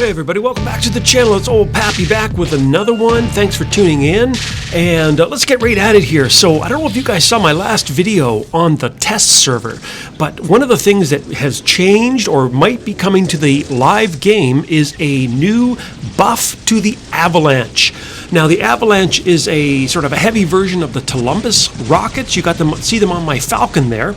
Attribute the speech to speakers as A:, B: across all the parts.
A: Hey everybody, welcome back to the channel. It's old Pappy back with another one. Thanks for tuning in, and let's get right at it here. So I don't know if you guys saw my last video on the test server, but one of the things that has changed or might be coming to the live game is a new buff to the Avalanche. Now the Avalanche is a sort of a heavy version of the Columbus rockets. You got them, see them on my Falcon there.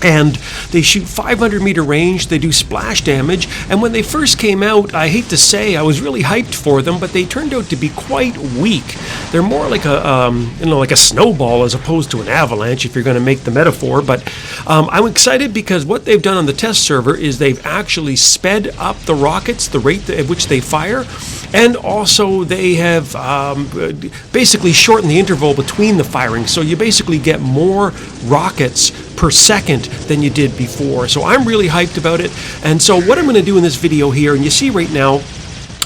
A: And they shoot 500 meter range, they do splash damage, and when they first came out, I hate to say, I was really hyped for them, but they turned out to be quite weak. They're more like a, like a snowball as opposed to an avalanche, if you're going to make the metaphor, but I'm excited because what they've done on the test server is they've actually sped up the rockets, the rate at which they fire, and also they have basically shortened the interval between the firing, so you basically get more rockets per second than you did before. So I'm really hyped about it. And so what I'm going to do in this video here, and you see right now,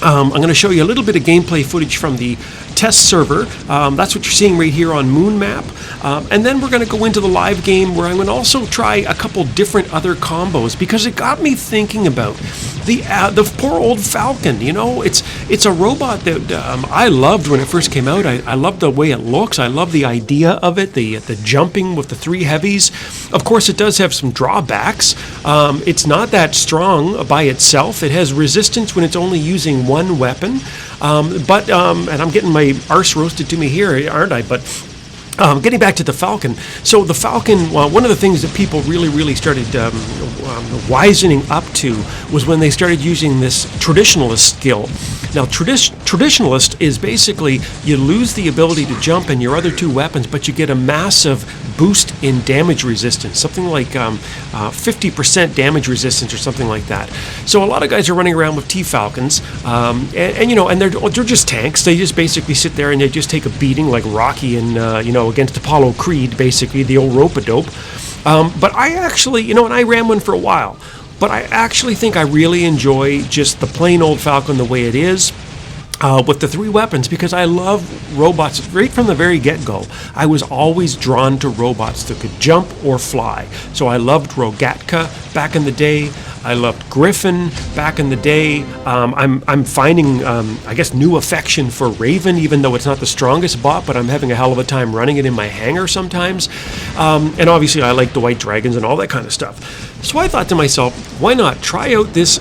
A: I'm going to show you a little bit of gameplay footage from the test server. That's what you're seeing right here on Moon Map. And then we're going to go into the live game where I'm going to also try a couple different other combos because it got me thinking about the poor old Falcon. You know, it's a robot that I loved when it first came out. I love the way it looks. I love the idea of it, the jumping with the 3 heavies. Of course, it does have some drawbacks. It's not that strong by itself. It has resistance when it's only using one weapon. And I'm getting my arse roasted to me here, aren't I? But getting back to the Falcon. So the Falcon, one of the things that people really started wisening up to was when they started using this traditionalist skill. Now, traditionalist is basically you lose the ability to jump in your other 2 weapons, but you get a massive boost in damage resistance, something like 50% damage resistance or something like that. So a lot of guys are running around with T-Falcons, and they're just tanks. They just basically sit there and they just take a beating like Rocky and against Apollo Creed, basically the old rope-a-dope. But I actually, and I ran one for a while, but I actually think I really enjoy just the plain old Falcon the way it is. With the 3 weapons, because I love robots right from the very get-go. I was always drawn to robots that could jump or fly. So I loved Rogatka back in the day. I loved Griffin back in the day. I'm finding, I guess, new affection for Raven, even though it's not the strongest bot, but I'm having a hell of a time running it in my hangar sometimes. And obviously I like the White Dragons and all that kind of stuff. So I thought to myself, why not try out this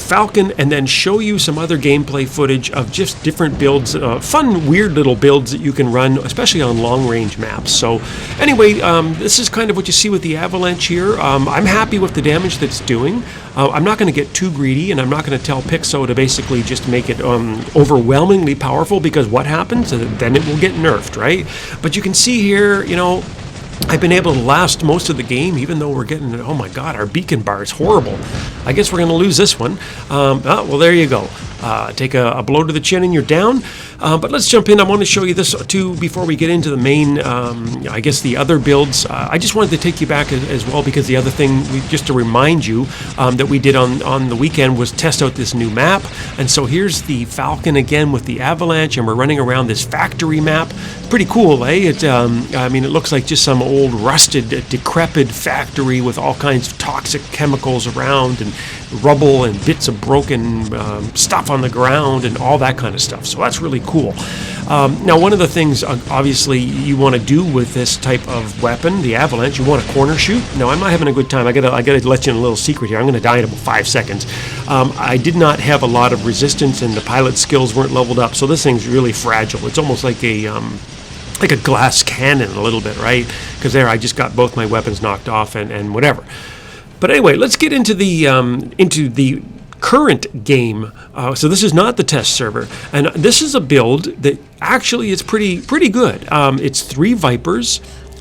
A: Falcon and then show you some other gameplay footage of just different builds, fun, weird little builds that you can run, especially on long-range maps. So anyway, this is kind of what you see with the Avalanche here. I'm happy with the damage that it's doing. I'm not going to get too greedy, and I'm not going to tell Pixo to basically just make it overwhelmingly powerful, because what happens? Then it will get nerfed, right? But you can see here, I've been able to last most of the game, even though we're getting, oh my god, our beacon bar is horrible. I guess we're going to lose this one. Well, there you go. Take a blow to the chin and you're down. But let's jump in. I want to show you this too before we get into the main, I guess the other builds. I just wanted to take you back as well, because the other thing, just to remind you, that we did on the weekend was test out this new map. And so here's the Falcon again with the Avalanche, and we're running around this factory map. Pretty cool, eh? I mean, it looks like just some old rusted, decrepit factory with all kinds of toxic chemicals around and rubble and bits of broken stuff on the ground and all that kind of stuff. So that's really cool. Now, one of the things obviously you want to do with this type of weapon, the Avalanche, you want to corner shoot. Now, I'm not having a good time. I gotta let you in a little secret here. I'm going to die in about 5 seconds. I did not have a lot of resistance, and the pilot skills weren't leveled up, so this thing's really fragile. It's almost like a glass cannon a little bit, right? Because there I just got both my weapons knocked off and whatever. But anyway, let's get into the current game. So this is not the test server, and this is a build that actually is pretty good. It's 3 Vipers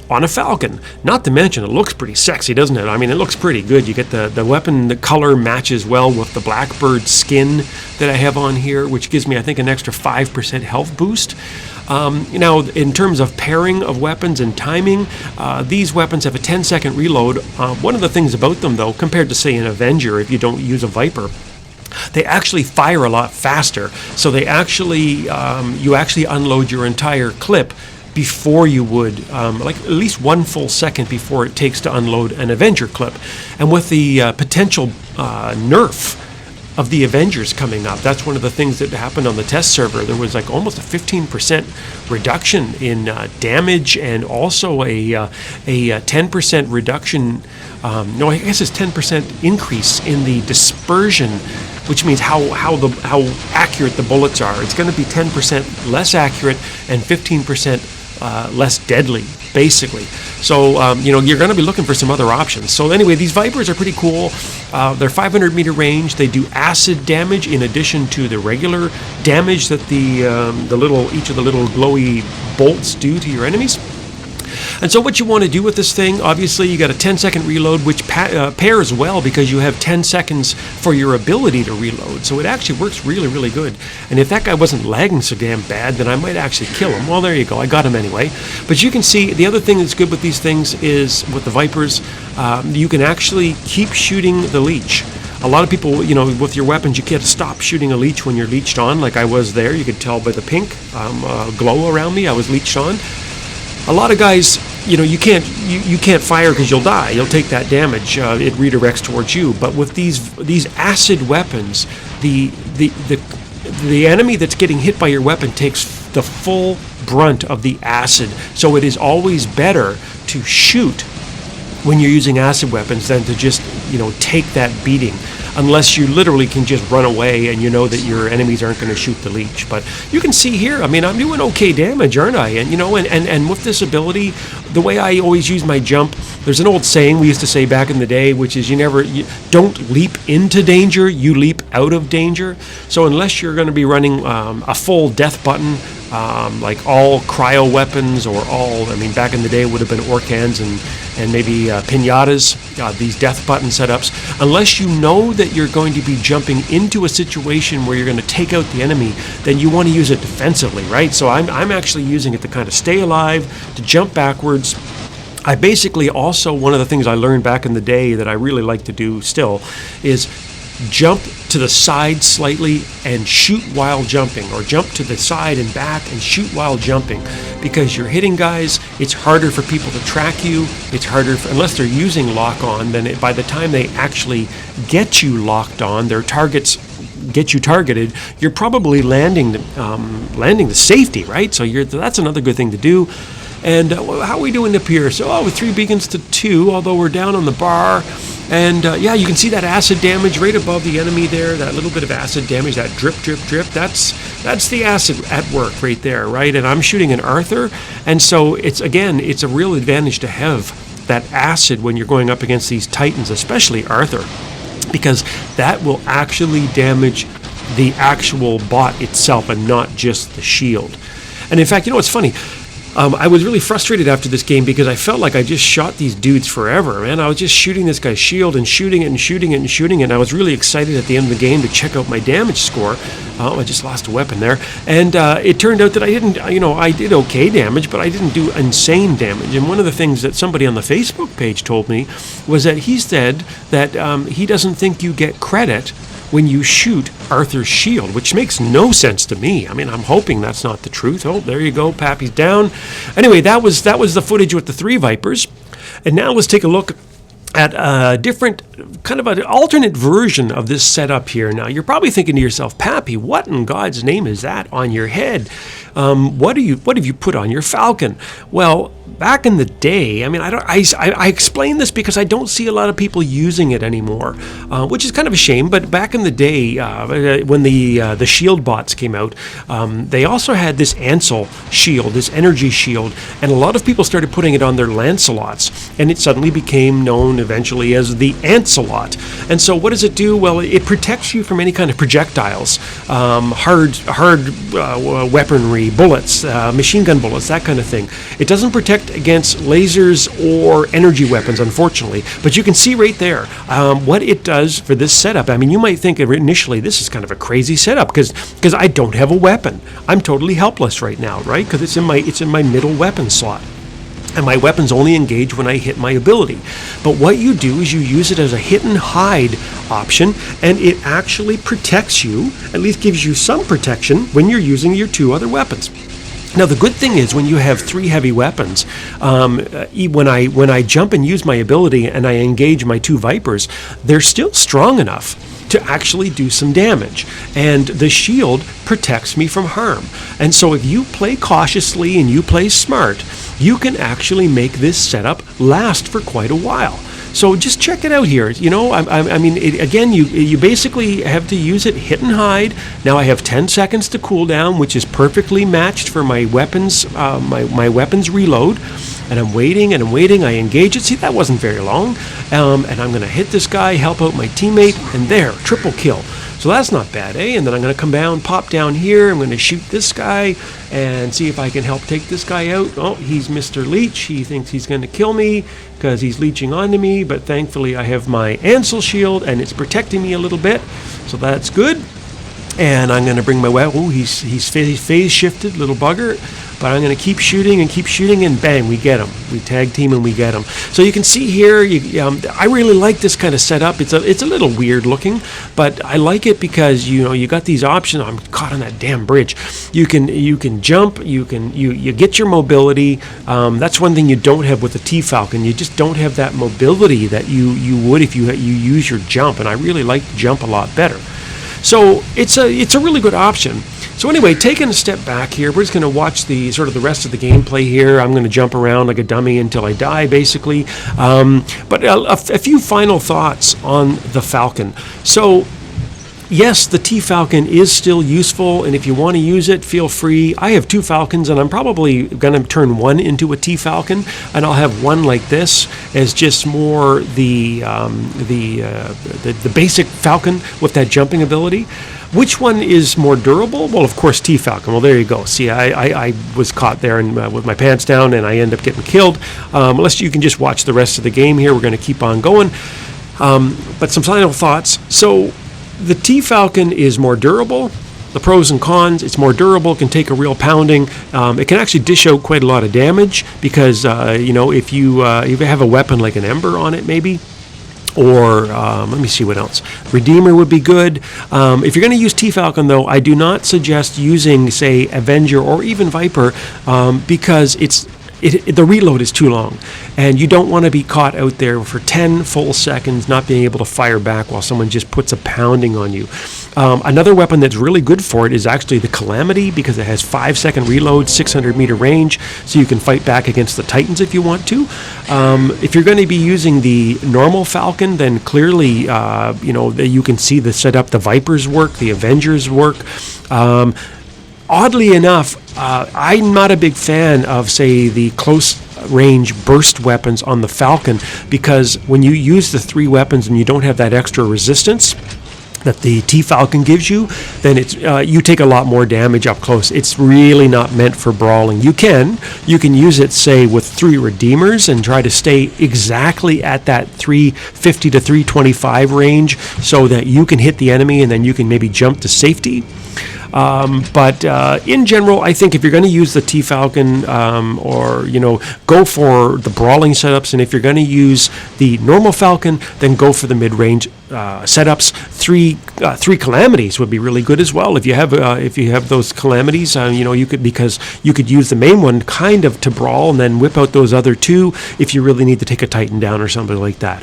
A: on a Falcon. Not to mention, it looks pretty sexy, doesn't it? I mean, it looks pretty good. You get the weapon, the color matches well with the Blackbird skin that I have on here, which gives me, I think, an extra 5% health boost. Now, in terms of pairing of weapons and timing, these weapons have a 10-second reload. One of the things about them, though, compared to, say, an Avenger, if you don't use a Viper, they actually fire a lot faster. So they actually, you actually unload your entire clip before you would, like at least 1 full second before it takes to unload an Avenger clip. And with the potential nerf of the Avengers coming up. That's one of the things that happened on the test server. There was like almost a 15% reduction in damage, and also a 10% reduction. No, I guess it's 10% increase in the dispersion, which means how accurate the bullets are. It's going to be 10% less accurate and 15% less deadly, basically. So, you're going to be looking for some other options. So anyway, these Vipers are pretty cool. They're 500 meter range. They do acid damage in addition to the regular damage that each of the little glowy bolts do to your enemies. And so what you want to do with this thing, obviously you got a 10-second reload, which pairs well because you have 10 seconds for your ability to reload. So it actually works really, really good. And if that guy wasn't lagging so damn bad, then I might actually kill him. Well, there you go. I got him anyway. But you can see the other thing that's good with these things is with the Vipers, you can actually keep shooting the leech. A lot of people, with your weapons, you can't stop shooting a leech when you're leeched on, like I was there. You could tell by the pink glow around me. I was leeched on. A lot of guys, you can't fire because you'll die. You'll take that damage. It redirects towards you. But with these acid weapons, the enemy that's getting hit by your weapon takes the full brunt of the acid. So it is always better to shoot when you're using acid weapons than to just take that beating, unless you literally can just run away and you know that your enemies aren't going to shoot the leech. But you can see here, I'm doing okay damage, aren't I? And and with this ability, the way I always use my jump, there's an old saying we used to say back in the day, which is you don't leap into danger, you leap out of danger. So unless you're going to be running a full death button, like all cryo weapons or all, back in the day it would have been Orcans and maybe pinatas, these death button setups. Unless you know that you're going to be jumping into a situation where you're going to take out the enemy, then you want to use it defensively, right? So I'm actually using it to kind of stay alive, to jump backwards. I basically also, one of the things I learned back in the day that I really like to do still is jump to the side slightly and shoot while jumping, or jump to the side and back and shoot while jumping, because you're hitting guys. It's harder for people to track you. It's harder unless they're using lock on. Then by the time they actually get you locked on, their targets get you targeted. You're probably landing the safety, right? So that's another good thing to do. And how are we doing up here? So with 3 beacons to 2, although we're down on the bar. And you can see that acid damage right above the enemy there, that little bit of acid damage, that drip, drip, drip. That's the acid at work right there, right? And I'm shooting an Arthur, and so it's a real advantage to have that acid when you're going up against these Titans, especially Arthur, because that will actually damage the actual bot itself and not just the shield. And in fact, it's funny. I was really frustrated after this game because I felt like I just shot these dudes forever, man. I was just shooting this guy's shield and shooting it and shooting it and shooting it, and I was really excited at the end of the game to check out my damage score. I just lost a weapon there. And it turned out that I didn't, I did okay damage, but I didn't do insane damage. And one of the things that somebody on the Facebook page told me was that he said that he doesn't think you get credit when you shoot Arthur's shield, which makes no sense to me. I'm hoping that's not the truth. Oh, there you go, Pappy's down. Anyway, that was the footage with the 3 Vipers. And now let's take a look at a different, kind of an alternate version of this setup here. Now, you're probably thinking to yourself, Pappy, what in God's name is that on your head? What have you put on your Falcon? Well, back in the day, I explain this because I don't see a lot of people using it anymore, which is kind of a shame. But back in the day, when the shield bots came out, they also had this Ansel shield, this energy shield, and a lot of people started putting it on their Lancelots, and it suddenly became known eventually as the Ancelot. And so what does it do? Well, it protects you from any kind of projectiles, hard weaponry, bullets, machine gun bullets, that kind of thing. It doesn't protect against lasers or energy weapons, unfortunately, but you can see right there what it does for this setup. You might think initially this is kind of a crazy setup because I don't have a weapon. I'm totally helpless right now, right? Because it's in my middle weapon slot. And my weapons only engage when I hit my ability. But what you do is you use it as a hit and hide option, and it actually protects you, at least gives you some protection when you're using your 2 other weapons. Now, the good thing is when you have 3 heavy weapons, when I jump and use my ability and I engage my 2 Vipers, they're still strong enough to actually do some damage. And the shield protects me from harm. And so if you play cautiously and you play smart, you can actually make this setup last for quite a while. So just check it out here. You know, I mean, again, you basically have to use it hit and hide. Now I have 10 seconds to cool down, which is perfectly matched for my weapons, my weapons reload. And I'm waiting and I'm waiting. I engage it. See, that wasn't very long. And I'm going to hit this guy, help out my teammate, and there, triple kill. So that's not bad, eh? And then I'm going to come down, pop down here. I'm going to shoot this guy and see if I can help take this guy out. Oh, he's Mr. Leech. He thinks he's going to kill me because he's leeching onto me. But thankfully, I have my Ansel shield, and it's protecting me a little bit. So that's good. And I'm going to bring my weapon. Oh, he's phase shifted, little bugger. But I'm going to keep shooting, and bang, we get him. We tag team and we get him. So you can see here, I really like this kind of setup. It's a little weird looking, but I like it because you got these options. I'm caught on that damn bridge. You can jump. You get your mobility. That's one thing you don't have with the T-Falcon. You just don't have that mobility that you would if you use your jump. And I really like the jump a lot better. So it's a really good option. So anyway, taking a step back here, we're just going to watch the rest of the gameplay here. I'm going to jump around like a dummy until I die, basically. But a few final thoughts on the Falcon. So yes, the T-Falcon is still useful, and if you want to use it, feel free. I have 2 Falcons, and I'm probably going to turn one into a T-Falcon, and I'll have one like this as just more the basic Falcon with that jumping ability. Which one is more durable? Well, of course, T-Falcon. Well, there you go. See, I was caught there with my pants down, and I end up getting killed. Unless you can just watch the rest of the game here. We're going to keep on going. But some final thoughts. So the T-Falcon is more durable. The pros and cons: it's more durable, can take a real pounding. It can actually dish out quite a lot of damage because, if you have a weapon like an Ember on it, maybe. Or let me see what else. Redeemer would be good. If you're going to use T-Falcon, though, I do not suggest using, say, Avenger or even Viper because the reload is too long, and you don't want to be caught out there for 10 full seconds not being able to fire back while someone just puts a pounding on you. Another weapon that's really good for it is actually the Calamity, because it has 5-second reload, 600-meter range, so you can fight back against the Titans if you want to. If you're going to be using the normal Falcon, then clearly you can see the setup. The Vipers work, the Avengers work. Oddly enough, I'm not a big fan of, say, the close-range burst weapons on the Falcon, because when you use the 3 weapons and you don't have that extra resistance that the T-Falcon gives you, then you take a lot more damage up close. It's really not meant for brawling. You can use it, say, with 3 Redeemers and try to stay exactly at that 350 to 325 range so that you can hit the enemy and then you can maybe jump to safety. But in general, I think if you're going to use the T-Falcon or go for the brawling setups, and if you're going to use the normal Falcon, then go for the mid-range setups. 3 Calamities would be really good as well. If you have those Calamities, you could use the main one kind of to brawl and then whip out those other 2 if you really need to take a Titan down or something like that.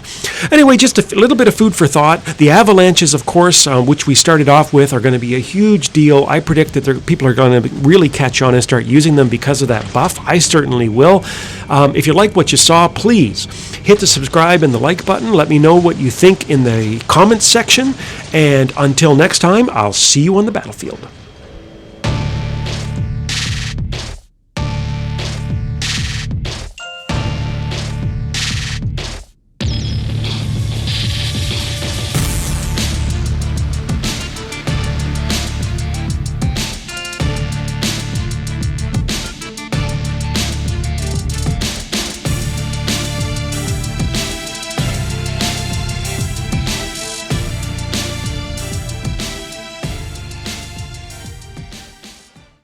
A: Anyway, just a little bit of food for thought. The avalanches, of course, which we started off with, are going to be a huge deal. I predict that people are going to really catch on and start using them because of that buff. I certainly will. If you like what you saw, please hit the subscribe and the like button. Let me know what you think in the comments section. And until next time, I'll see you on the battlefield.